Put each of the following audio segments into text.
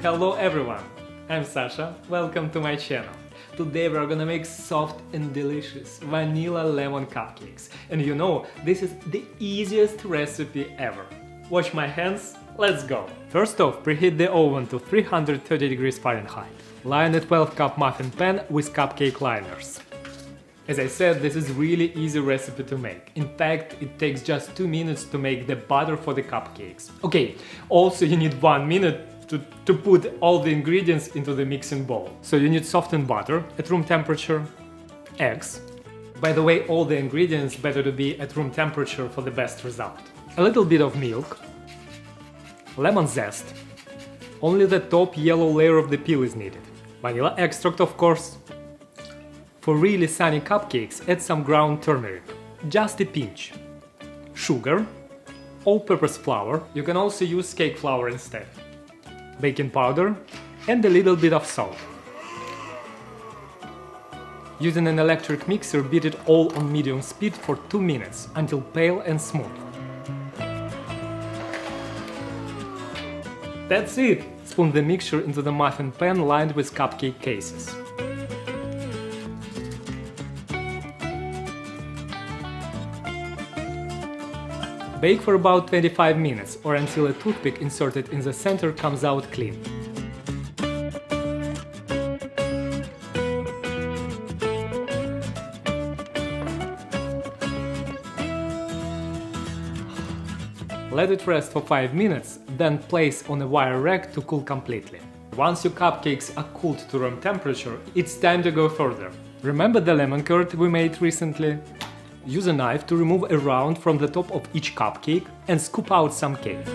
Hello everyone, I'm Sasha, welcome to my channel. Today we're gonna make soft and delicious vanilla lemon cupcakes. And you know, this is the easiest recipe ever. Wash my hands, let's go! First off, preheat the oven to 330 degrees Fahrenheit. Line a 12-cup muffin pan with cupcake liners. As I said, this is really easy recipe to make. In fact, it takes just 2 minutes to make the batter for the cupcakes. Okay, also you need 1 minute to put all the ingredients into the mixing bowl. So you need softened butter at room temperature, eggs. By the way, all the ingredients better to be at room temperature for the best result. A little bit of milk, lemon zest, only the top yellow layer of the peel is needed, vanilla extract of course. For really sunny cupcakes, add some ground turmeric, just a pinch, sugar, all-purpose flour, you can also use cake flour instead, baking powder, and a little bit of salt. Using an electric mixer, beat it all on medium speed for 2 minutes until pale and smooth. That's it! Spoon the mixture into the muffin pan lined with cupcake cases. Bake for about 25 minutes or until a toothpick inserted in the center comes out clean. Let it rest for 5 minutes, then place on a wire rack to cool completely. Once your cupcakes are cooled to room temperature, it's time to go further. Remember the lemon curd we made recently? Use a knife to remove a round from the top of each cupcake and scoop out some cake.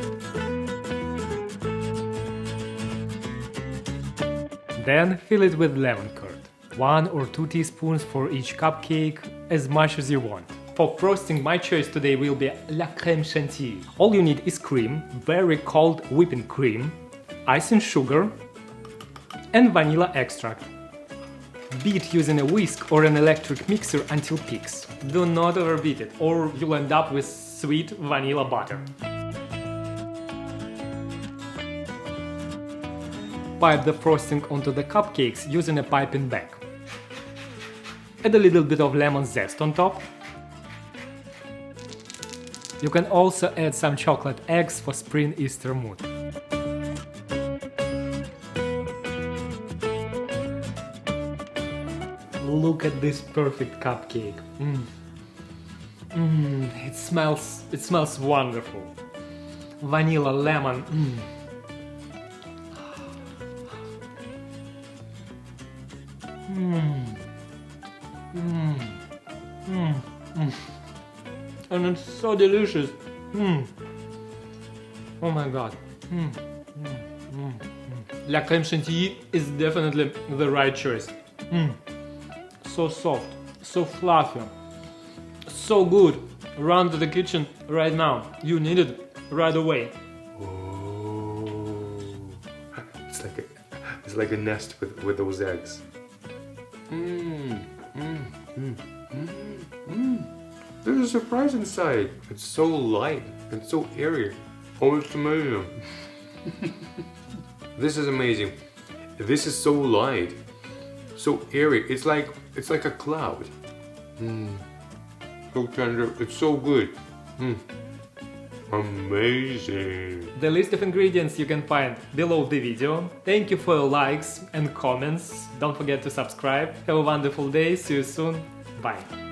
Then fill it with lemon curd. 1 or 2 teaspoons for each cupcake, as much as you want. For frosting, my choice today will be la Crème Chantilly. All you need is cream, very cold whipping cream, icing sugar, and vanilla extract. Beat using a whisk or an electric mixer until peaks. Do not overbeat it, or you'll end up with sweet vanilla butter. Pipe the frosting onto the cupcakes using a piping bag. Add a little bit of lemon zest on top. You can also add some chocolate eggs for spring Easter mood. Look at this perfect cupcake. It smells wonderful. Vanilla, lemon. And it's so delicious. Oh my god. La Crème Chantilly is definitely the right choice. So soft, so fluffy, so good. Run to the kitchen right now. You need it right away. Oh, it's like a nest with those eggs. There's a surprise inside. It's so light and so airy. Oh, it's amazing. This is amazing. This is so light, so airy. It's like a cloud. So tender. It's so good. Amazing. The list of ingredients you can find below the video. Thank you for your likes and comments. Don't forget to subscribe. Have a wonderful day. See you soon. Bye.